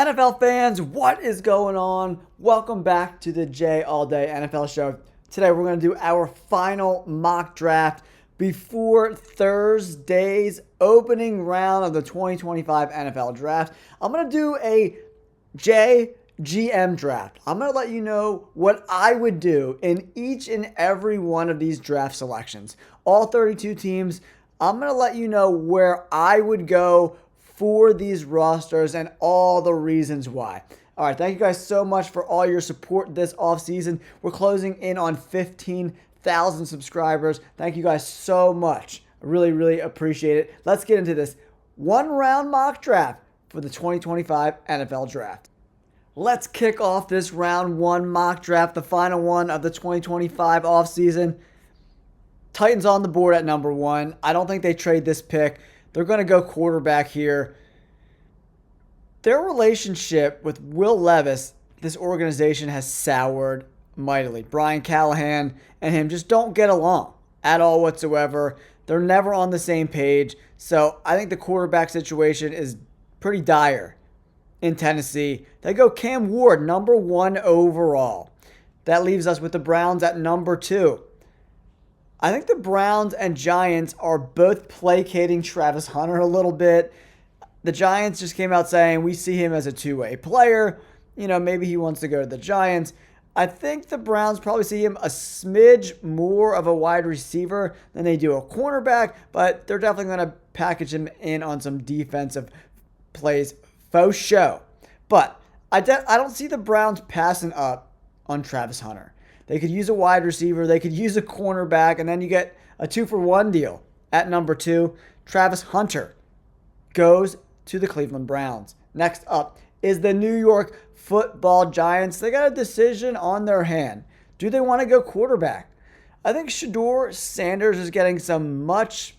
NFL fans, what is going on? Welcome back to the J All Day NFL Show. Today we're going to do our final mock draft before Thursday's opening round of the 2025 NFL Draft. I'm going to do a JGM draft. I'm going to let you know what I would do in each and every one of these draft selections. All 32 teams, I'm going to let you know where I would go for these rosters and all the reasons why. All right, thank you guys so much for all your support this offseason. We're closing in on 15,000 subscribers. Thank you guys so much. I really appreciate it. Let's get into this one-round mock draft for the 2025 NFL Draft. Let's kick off this round one mock draft, the final one of the 2025 offseason. Titans on the board at number 1. I don't think they trade this pick. They're going to go quarterback here. Their relationship with Will Levis, this organization has soured mightily. Brian Callahan and him just don't get along at all whatsoever. They're never on the same page. So I think the quarterback situation is pretty dire in Tennessee. They go Cam Ward, number 1 overall. That leaves us with the Browns at number 2. I think the Browns and Giants are both placating Travis Hunter a little bit. The Giants just came out saying we see him as a two-way player. You know, maybe he wants to go to the Giants. I think the Browns probably see him a smidge more of a wide receiver than they do a cornerback, but they're definitely going to package him in on some defensive plays. Faux show. But I don't see the Browns passing up on Travis Hunter. They could use a wide receiver. They could use a cornerback. And then you get a 2-for-1 deal at number 2. Travis Hunter goes to the Cleveland Browns. Next up is the New York Football Giants. They got a decision on their hand. Do they want to go quarterback? I think Shedeur Sanders is getting some much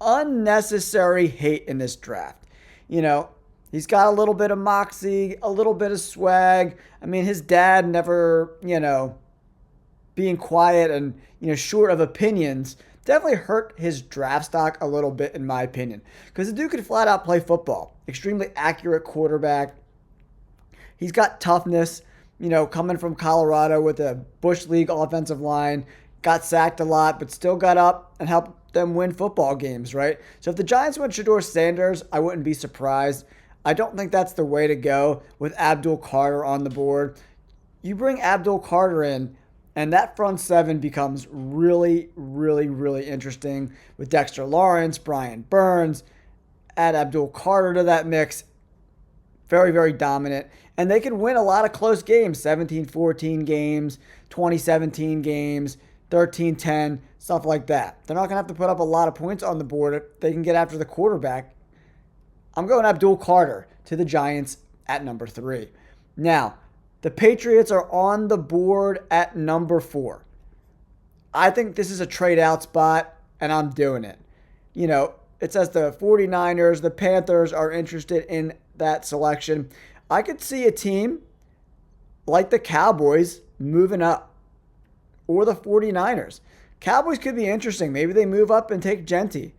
unnecessary hate in this draft. You know, he's got a little bit of moxie, a little bit of swag. I mean, his dad never, being quiet and, short of opinions definitely hurt his draft stock a little bit, in my opinion. Because the dude could flat out play football. Extremely accurate quarterback. He's got toughness, coming from Colorado with a Bush League offensive line. Got sacked a lot, but still got up and helped them win football games, right? So if the Giants went Shedeur Sanders, I wouldn't be surprised. I don't think that's the way to go with Abdul Carter on the board. You bring Abdul Carter in, and that front seven becomes really interesting with Dexter Lawrence, Brian Burns. Add Abdul Carter to that mix. Very dominant. And they can win a lot of close games. 17-14 games, 20-17 games, 13-10, stuff like that. They're not going to have to put up a lot of points on the board if they can get after the quarterback. I'm going Abdul Carter to the Giants at number 3. Now, the Patriots are on the board at number 4. I think this is a trade-out spot, and I'm doing it. It says the 49ers, the Panthers are interested in that selection. I could see a team like the Cowboys moving up, or the 49ers. Cowboys could be interesting. Maybe they move up and take Genti.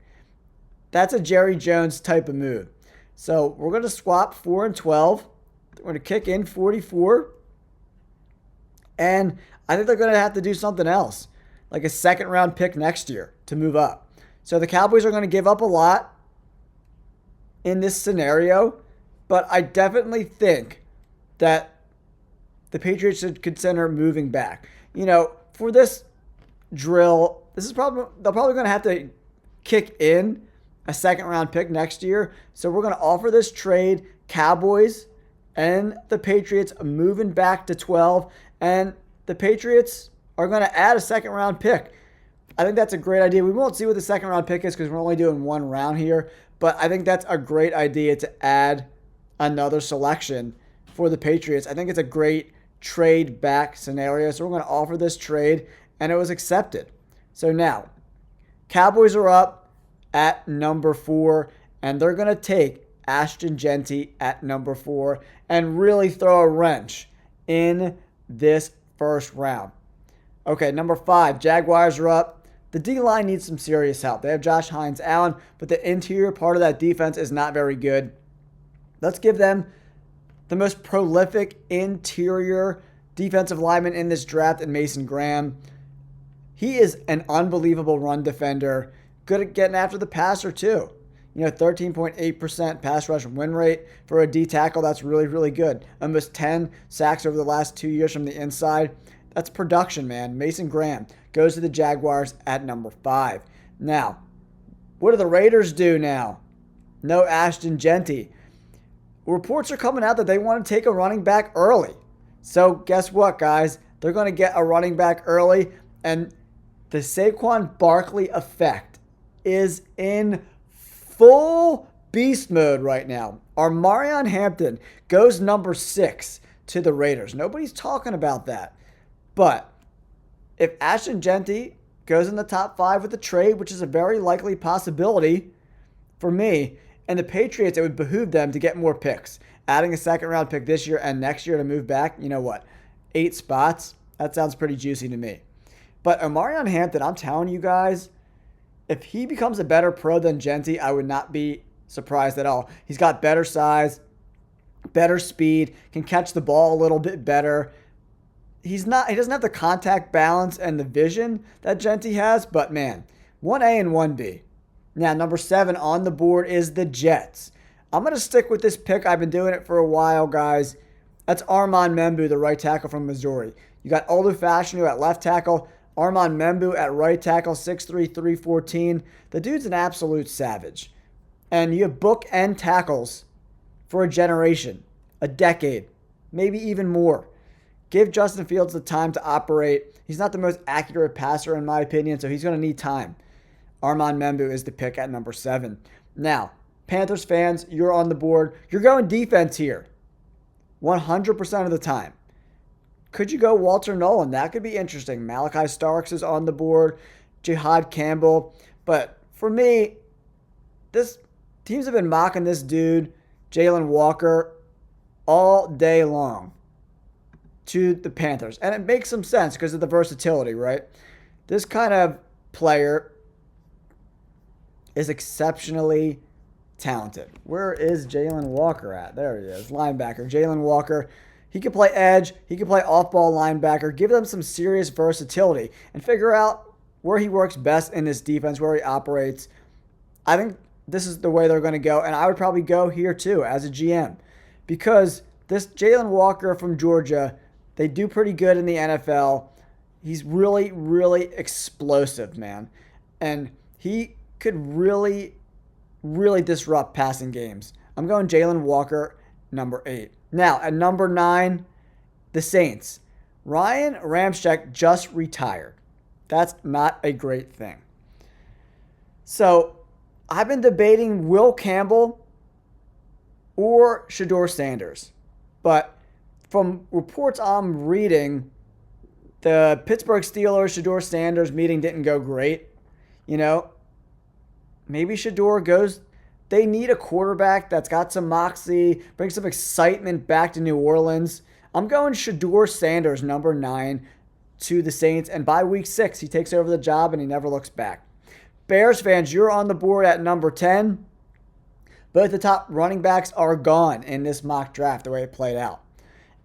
That's a Jerry Jones type of move. So we're going to swap 4 and 12. We're going to kick in 44. And I think they're going to have to do something else, like a second-round pick next year to move up. So the Cowboys are going to give up a lot in this scenario, but I definitely think that the Patriots should consider moving back. For this drill, they're probably going to have to kick in a second-round pick next year. So we're going to offer this trade. Cowboys and the Patriots moving back to 12. And the Patriots are going to add a second-round pick. I think that's a great idea. We won't see what the second-round pick is because we're only doing one round here. But I think that's a great idea to add another selection for the Patriots. I think it's a great trade-back scenario. So we're going to offer this trade, and it was accepted. So now, Cowboys are up at number 4, and they're going to take Ashton Genti at number 4 and really throw a wrench in this first round. Okay, number 5, Jaguars are up. The D-line needs some serious help. They have Josh Hines-Allen, but the interior part of that defense is not very good. Let's give them the most prolific interior defensive lineman in this draft in Mason Graham. He is an unbelievable run defender, good at getting after the passer too. 13.8% pass rush win rate for a D tackle. That's really, really good. Almost 10 sacks over the last 2 years from the inside. That's production, man. Mason Graham goes to the Jaguars at number 5. Now, what do the Raiders do now? No Ashton Genty. Reports are coming out that they want to take a running back early. So guess what, guys? They're going to get a running back early, and the Saquon Barkley effect is in full beast mode right now. Marion Hampton goes number 6 to the Raiders. Nobody's talking about that. But if Ashton Genty goes in the top 5 with a trade, which is a very likely possibility for me, and the Patriots, it would behoove them to get more picks. Adding a second-round pick this year and next year to move back, 8 spots? That sounds pretty juicy to me. But Marion Hampton, I'm telling you guys, if he becomes a better pro than Genty, I would not be surprised at all. He's got better size, better speed, can catch the ball a little bit better. He doesn't have the contact balance and the vision that Genty has, but man, 1A and 1B. Now, number 7 on the board is the Jets. I'm going to stick with this pick. I've been doing it for a while, guys. That's Armand Membu, the right tackle from Missouri. You got Olu Fashanu at left tackle, Armand Membu at right tackle, 6'3", 314. The dude's an absolute savage. And you have bookend tackles for a generation, a decade, maybe even more. Give Justin Fields the time to operate. He's not the most accurate passer, in my opinion, so he's going to need time. Armand Membu is the pick at number 7. Now, Panthers fans, you're on the board. You're going defense here 100% of the time. Could you go Walter Nolan? That could be interesting. Malachi Starks is on the board. Jihad Campbell. But for me, teams have been mocking this dude, Jalen Walker, all day long to the Panthers. And it makes some sense because of the versatility, right? This kind of player is exceptionally talented. Where is Jalen Walker at? There he is, linebacker. Jalen Walker. He can play edge. He can play off-ball linebacker. Give them some serious versatility and figure out where he works best in this defense, where he operates. I think this is the way they're going to go, and I would probably go here too as a GM because this Jalen Walker from Georgia, they do pretty good in the NFL. He's really, really explosive, man. And he could really, really disrupt passing games. I'm going Jalen Walker, number 8. Now, at number 9, the Saints. Ryan Ramczyk just retired. That's not a great thing. So, I've been debating Will Campbell or Shedeur Sanders. But from reports I'm reading, the Pittsburgh Steelers, Shedeur Sanders meeting didn't go great. Maybe Shedeur goes. They need a quarterback that's got some moxie, bring some excitement back to New Orleans. I'm going Shedeur Sanders, number 9, to the Saints. And by week 6, he takes over the job and he never looks back. Bears fans, you're on the board at number 10. Both the top running backs are gone in this mock draft, the way it played out.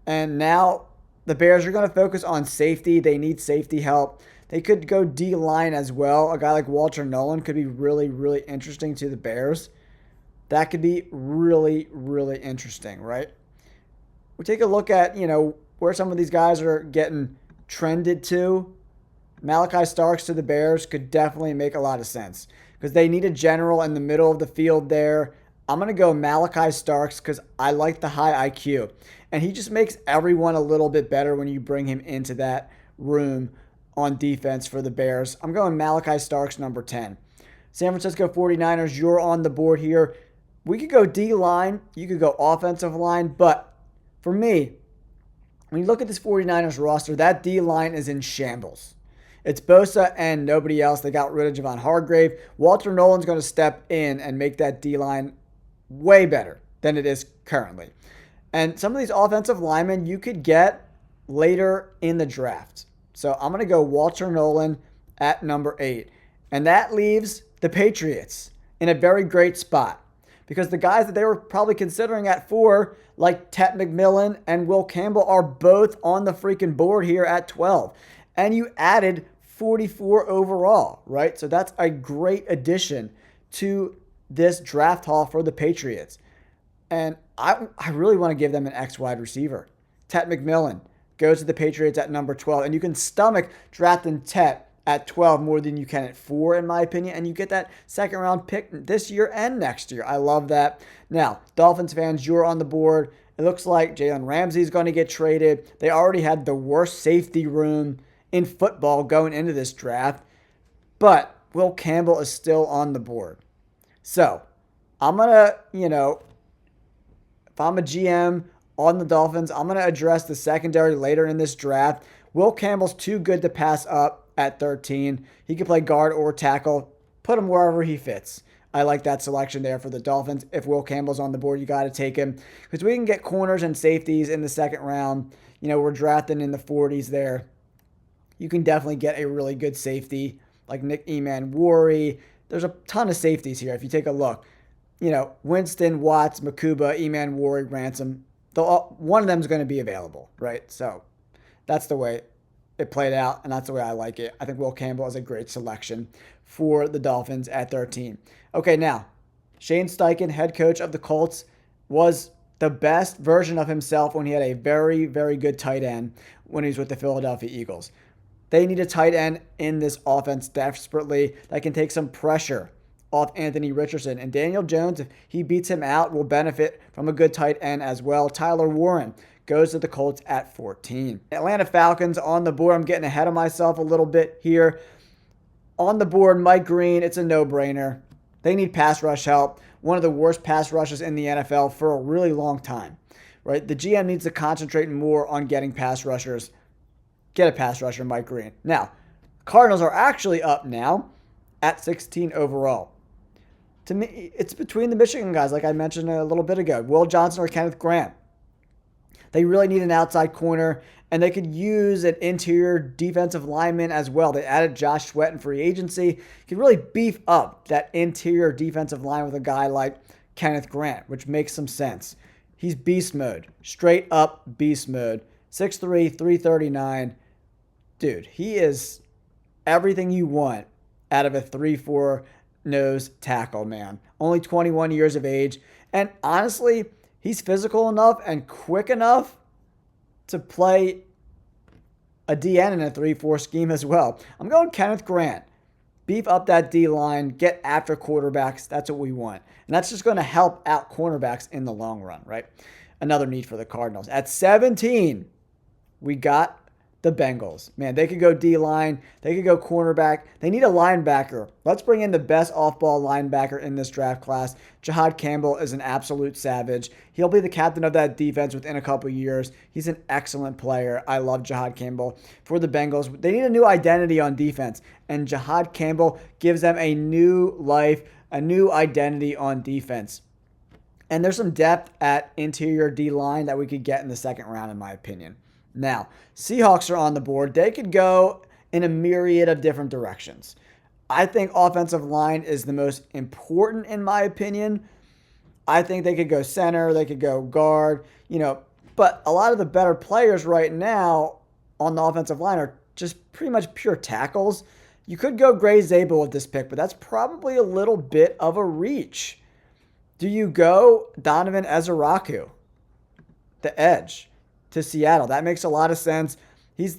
And now the Bears are going to focus on safety. They need safety help. They could go D-line as well. A guy like Walter Nolan could be really, really interesting to the Bears. That could be really, really interesting, right? We take a look at, where some of these guys are getting trended to. Malachi Starks to the Bears could definitely make a lot of sense because they need a general in the middle of the field there. I'm going to go Malachi Starks because I like the high IQ. And he just makes everyone a little bit better when you bring him into that room on defense for the Bears. I'm going Malachi Starks, number 10. San Francisco 49ers, you're on the board here. We could go D-line. You could go offensive line. But for me, when you look at this 49ers roster, that D-line is in shambles. It's Bosa and nobody else. They got rid of Javon Hargrave. Walter Nolan's going to step in and make that D-line way better than it is currently. And some of these offensive linemen you could get later in the draft. So I'm going to go Walter Nolan at number 8. And that leaves the Patriots in a very great spot. because the guys that they were probably considering at 4, like Ted McMillan and Will Campbell, are both on the freaking board here at 12. And you added 44 overall, right? So that's a great addition to this draft haul for the Patriots. And I really want to give them an X wide receiver. Ted McMillan goes to the Patriots at number 12. And you can stomach drafting Ted at 12 more than you can at 4, in my opinion. And you get that second round pick this year and next year. I love that. Now, Dolphins fans, you're on the board. It looks like Jalen Ramsey is going to get traded. They already had the worst safety room in football going into this draft. But Will Campbell is still on the board. So, I'm going to, if I'm a GM on the Dolphins, I'm going to address the secondary later in this draft. Will Campbell's too good to pass up at 13. He can play guard or tackle. Put him wherever he fits. I like that selection there for the Dolphins. If Will Campbell's on the board, you got to take him, because we can get corners and safeties in the second round. We're drafting in the 40s there. You can definitely get a really good safety like Nick Eman-Wari. There's a ton of safeties here if you take a look. Winston, Watts, Makuba, Eman-Wari, Ransom. One of them is going to be available, right? So that's the way it played out, and that's the way I like it. I think Will Campbell is a great selection for the Dolphins at 13. Okay, now, Shane Steichen, head coach of the Colts, was the best version of himself when he had a very, very good tight end when he was with the Philadelphia Eagles. They need a tight end in this offense desperately that can take some pressure off Anthony Richardson. And Daniel Jones, if he beats him out, will benefit from a good tight end as well. Tyler Warren goes to the Colts at 14. Atlanta Falcons on the board. I'm getting ahead of myself a little bit here. On the board, Mike Green, it's a no-brainer. They need pass rush help. One of the worst pass rushes in the NFL for a really long time, right? The GM needs to concentrate more on getting pass rushers. Get a pass rusher, Mike Green. Now, Cardinals are actually up now at 16 overall. To me, it's between the Michigan guys, like I mentioned a little bit ago. Will Johnson or Kenneth Grant. They really need an outside corner, and they could use an interior defensive lineman as well. They added Josh Sweat in free agency. Could really beef up that interior defensive line with a guy like Kenneth Grant, which makes some sense. He's beast mode. Straight up beast mode. 6'3", 339. Dude, he is everything you want out of a 3-4 nose tackle, man. Only 21 years of age. And honestly, he's physical enough and quick enough to play a DN in a 3-4 scheme as well. I'm going Kenneth Grant. Beef up that D-line. Get after quarterbacks. That's what we want. And that's just going to help out cornerbacks in the long run, right? Another need for the Cardinals. At 17, we got the Bengals. Man, they could go D-line. They could go cornerback. They need a linebacker. Let's bring in the best off-ball linebacker in this draft class. Jahad Campbell is an absolute savage. He'll be the captain of that defense within a couple years. He's an excellent player. I love Jahad Campbell. For the Bengals, they need a new identity on defense, and Jahad Campbell gives them a new life, a new identity on defense. And there's some depth at interior D-line that we could get in the second round, in my opinion. Now, Seahawks are on the board. They could go in a myriad of different directions. I think offensive line is the most important, in my opinion. I think they could go center. They could go guard, But a lot of the better players right now on the offensive line are just pretty much pure tackles. You could go Gray Zabel with this pick, but that's probably a little bit of a reach. Do you go Donovan Ezeraku, the edge, to Seattle? That makes a lot of sense. He's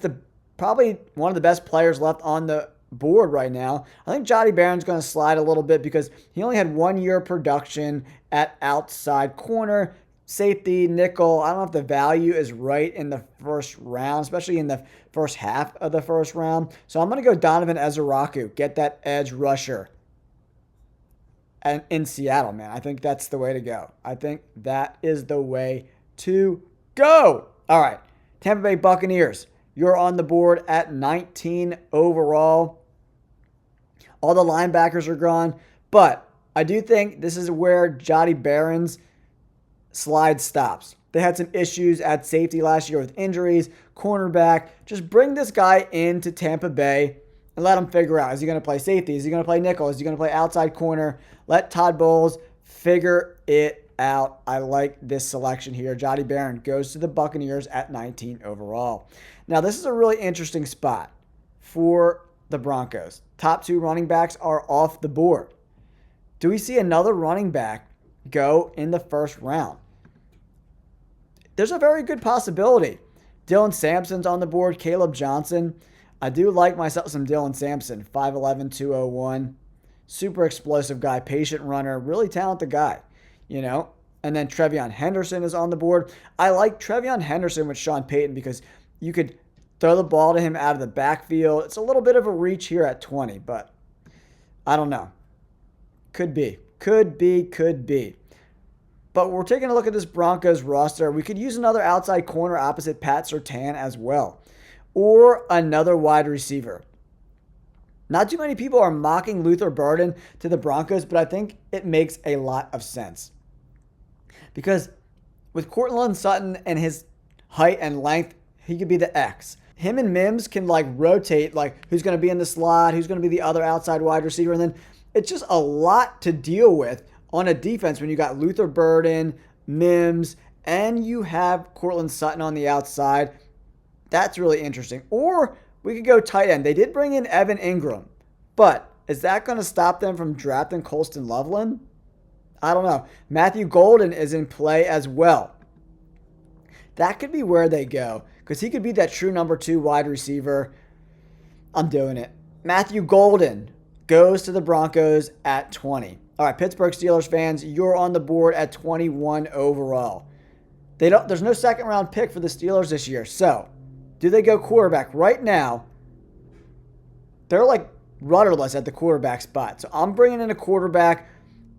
probably one of the best players left on the board right now. I think Jody Barron's going to slide a little bit because he only had 1 year of production at outside corner, safety, nickel. I don't know if the value is right in the first round, especially in the first half of the first round. So I'm going to go Donovan Ezeraku, get that edge rusher. And in Seattle, man, I think that's the way to go. I think that is the way to go. All right, Tampa Bay Buccaneers, you're on the board at 19 overall. All the linebackers are gone, but I do think this is where Jody Barron's slide stops. They had some issues at safety last year with injuries, cornerback. Just bring this guy into Tampa Bay and let him figure out. Is he going to play safety? Is he going to play nickel? Is he going to play outside corner? Let Todd Bowles figure it out. I like this selection here. Jody Barron goes to the Buccaneers at 19 overall. Now, this is a really interesting spot for the Broncos. Top 2 running backs are off the board. Do we see another running back go in the first round? There's a very good possibility. Dylan Sampson's on the board. Caleb Johnson. I do like myself some Dylan Sampson. 5'11", 201. Super explosive guy. Patient runner. Really talented guy. You know? And then Trevion Henderson is on the board. I like Trevion Henderson with Sean Payton because you could throw the ball to him out of the backfield. It's a little bit of a reach here at 20, but I don't know. Could be. Could be. But we're taking a look at this Broncos roster. We could use another outside corner opposite Pat Surtain as well. Or another wide receiver. Not too many people are mocking Luther Burden to the Broncos, but I think it makes a lot of sense. Because with Courtland Sutton and his height and length, he could be the X. Him and Mims can rotate who's going to be in the slot, who's going to be the other outside wide receiver, and then it's just a lot to deal with on a defense when you got Luther Burden, Mims, and you have Courtland Sutton on the outside. That's really interesting. Or we could go tight end. They did bring in Evan Ingram, but is that going to stop them from drafting Colston Loveland? I don't know. Matthew Golden is in play as well. That could be where they go because he could be that true number 2 wide receiver. I'm doing it. Matthew Golden goes to the Broncos at 20. All right, Pittsburgh Steelers fans, you're on the board at 21 overall. There's no second round pick for the Steelers this year. So, do they go quarterback? Right now, they're rudderless at the quarterback spot. So, I'm bringing in a quarterback.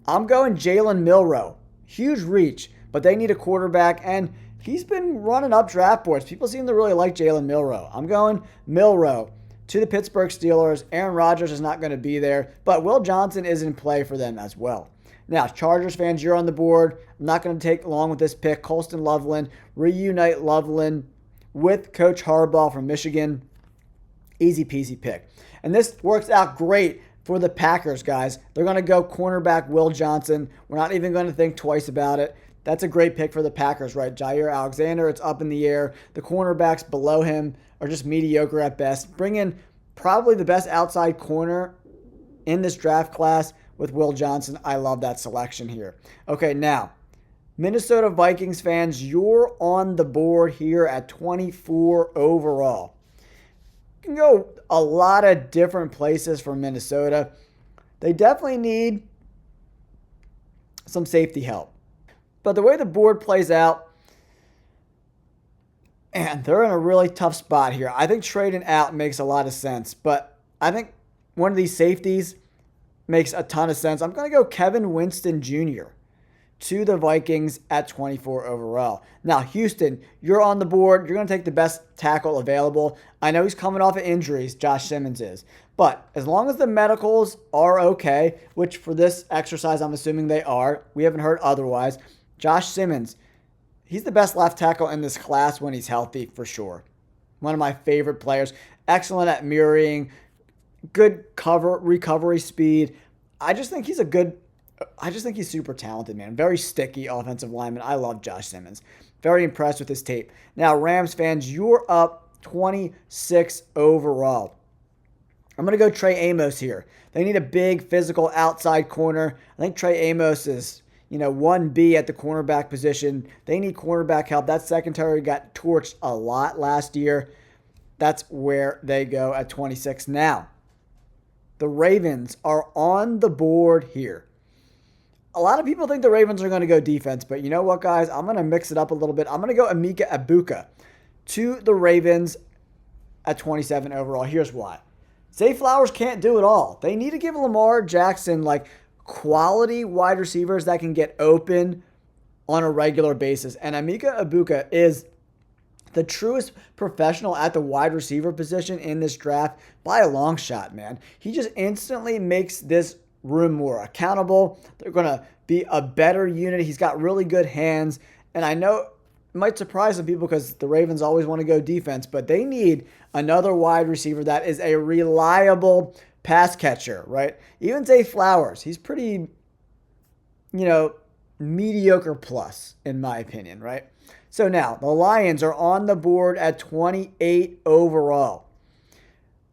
I'm going Jalen Milroe. Huge reach, but they need a quarterback, and he's been running up draft boards. People seem to really like Jalen Milroe. I'm going Milroe to the Pittsburgh Steelers. Aaron Rodgers is not going to be there, but Will Johnson is in play for them as well. Now, Chargers fans, you're on the board. I'm not going to take long with this pick. Colston Loveland, reunite Loveland with Coach Harbaugh from Michigan. Easy peasy pick. And this works out great for the Packers, guys. They're going to go cornerback Will Johnson. We're not even going to think twice about it. That's a great pick for the Packers, right? Jair Alexander, it's up in the air. The cornerbacks below him are just mediocre at best. Bring in probably the best outside corner in this draft class with Will Johnson. I love that selection here. Okay, now, Minnesota Vikings fans, you're on the board here at 24 overall. You can go a lot of different places for Minnesota. They definitely need some safety help. But the way the board plays out, and they're in a really tough spot here. I think trading out makes a lot of sense, but I think one of these safeties makes a ton of sense. I'm going to go Kevin Winston Jr. to the Vikings at 24 overall. Now, Houston, you're on the board. You're going to take the best tackle available. I know he's coming off of injuries, Josh Simmons is. But as long as the medicals are okay, which for this exercise I'm assuming they are, we haven't heard otherwise, Josh Simmons, he's the best left tackle in this class when he's healthy, for sure. One of my favorite players. Excellent at mirroring. Good recovery speed. I just think he's super talented, man. Very sticky offensive lineman. I love Josh Simmons. Very impressed with his tape. Now, Rams fans, you're up 26 overall. I'm going to go Trey Amos here. They need a big physical outside corner. I think Trey Amos is 1B at the cornerback position. They need cornerback help. That secondary got torched a lot last year. That's where they go at 26. Now, the Ravens are on the board here. A lot of people think the Ravens are going to go defense, but you know what, guys? I'm going to mix it up a little bit. I'm going to go Emeka Egbuka to the Ravens at 27 overall. Here's why. Zay Flowers can't do it all. They need to give Lamar Jackson quality wide receivers that can get open on a regular basis. And Emeka Egbuka is the truest professional at the wide receiver position in this draft by a long shot, man. He just instantly makes this room more accountable. They're going to be a better unit. He's got really good hands. And I know it might surprise some people because the Ravens always want to go defense, but they need another wide receiver that is a reliable pass catcher, right? Even Zay Flowers, he's pretty, mediocre plus, in my opinion, right? So now, the Lions are on the board at 28 overall.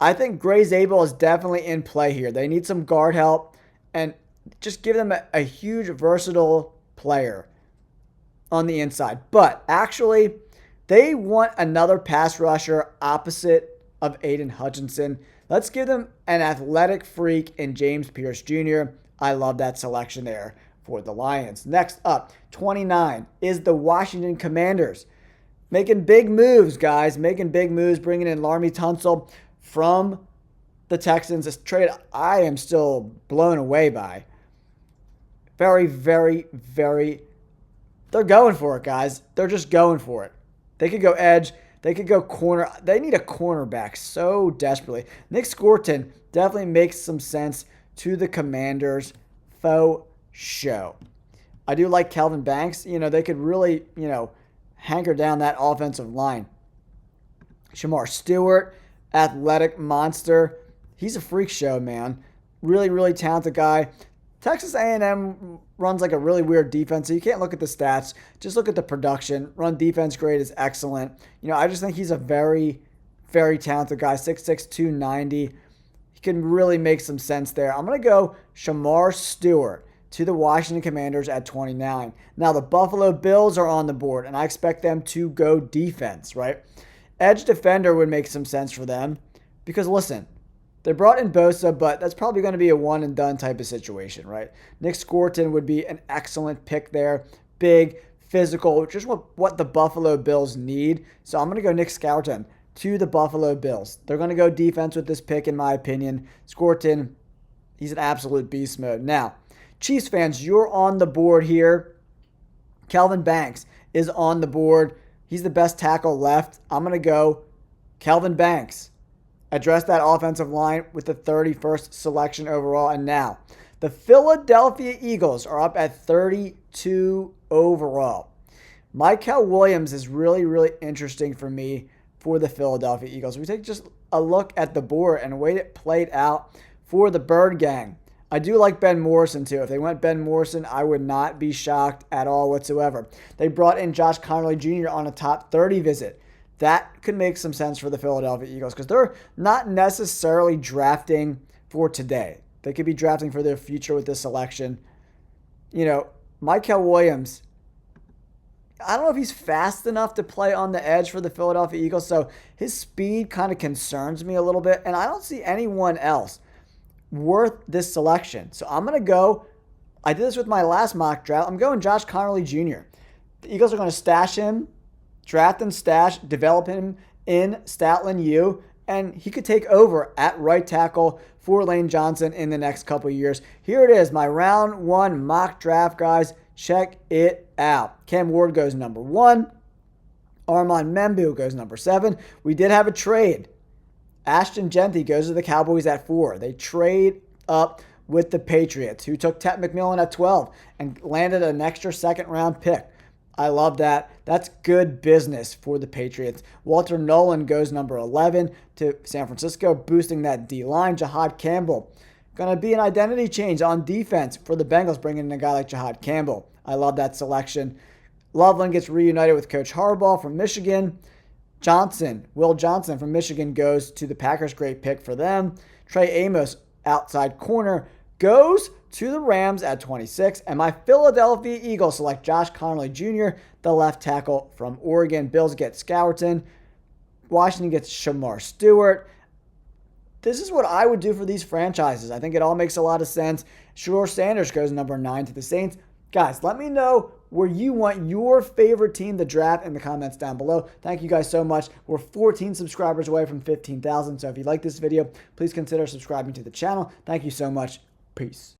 I think Gray Zabel is definitely in play here. They need some guard help and just give them a huge, versatile player on the inside. But actually, they want another pass rusher opposite of Aiden Hutchinson. Let's give them an athletic freak in James Pierce Jr. I love that selection there for the Lions. Next up, 29 is the Washington Commanders. Making big moves, guys. Making big moves, bringing in Laremy Tunsil from the Texans. This trade I am still blown away by. Very, very, very... They're going for it, guys. They're just going for it. They could go edge. They could go corner. They need a cornerback so desperately. Nick Scorton definitely makes some sense to the Commanders. Faux show. I do like Kelvin Banks. They could really, hanker down that offensive line. Shamar Stewart, athletic monster. He's a freak show, man. Really, really talented guy. Texas A&M runs like a really weird defense, so you can't look at the stats. Just look at the production. Run defense grade is excellent. I just think he's a very, very talented guy. 6'6", 290. He can really make some sense there. I'm going to go Shamar Stewart to the Washington Commanders at 29. Now, the Buffalo Bills are on the board, and I expect them to go defense, right? Edge defender would make some sense for them because, listen, they brought in Bosa, but that's probably going to be a one-and-done type of situation, right? Nick Scorton would be an excellent pick there. Big, physical, just what the Buffalo Bills need. So I'm going to go Nick Scorton to the Buffalo Bills. They're going to go defense with this pick, in my opinion. Scorton, he's an absolute beast mode. Now, Chiefs fans, you're on the board here. Kelvin Banks is on the board. He's the best tackle left. I'm going to go Kelvin Banks. Address that offensive line with the 31st selection overall. And now, the Philadelphia Eagles are up at 32 overall. Mykel Williams is really, really interesting for me for the Philadelphia Eagles. We take just a look at the board and the way it played out for the Bird Gang. I do like Ben Morrison, too. If they went Ben Morrison, I would not be shocked at all whatsoever. They brought in Josh Connerly Jr. on a top 30 visit. That could make some sense for the Philadelphia Eagles because they're not necessarily drafting for today. They could be drafting for their future with this selection. Mykel Williams, I don't know if he's fast enough to play on the edge for the Philadelphia Eagles, so his speed kind of concerns me a little bit, and I don't see anyone else worth this selection. So I'm going to go, I did this with my last mock draft, I'm going Josh Connerly Jr. The Eagles are going to stash him, draft and stash, develop him in Statland U, and he could take over at right tackle for Lane Johnson in the next couple of years. Here it is, my round one mock draft, guys. Check it out. Cam Ward goes number 1. Armand Membu goes number 7. We did have a trade. Ashton Genty goes to the Cowboys at 4. They trade up with the Patriots, who took Tet McMillan at 12 and landed an extra second-round pick. I love that. That's good business for the Patriots. Walter Nolan goes number 11 to San Francisco, boosting that D-line. Jahad Campbell, going to be an identity change on defense for the Bengals, bringing in a guy like Jahad Campbell. I love that selection. Loveland gets reunited with Coach Harbaugh from Michigan. Will Johnson from Michigan goes to the Packers. Great pick for them. Trey Amos, outside corner, goes to the Rams at 26. And my Philadelphia Eagles select Josh Connerly Jr., the left tackle from Oregon. Bills get Scourton. Washington gets Shamar Stewart. This is what I would do for these franchises. I think it all makes a lot of sense. Shedeur Sanders goes number 9 to the Saints. Guys, let me know where you want your favorite team to draft in the comments down below. Thank you guys so much. We're 14 subscribers away from 15,000. So if you like this video, please consider subscribing to the channel. Thank you so much. Peace.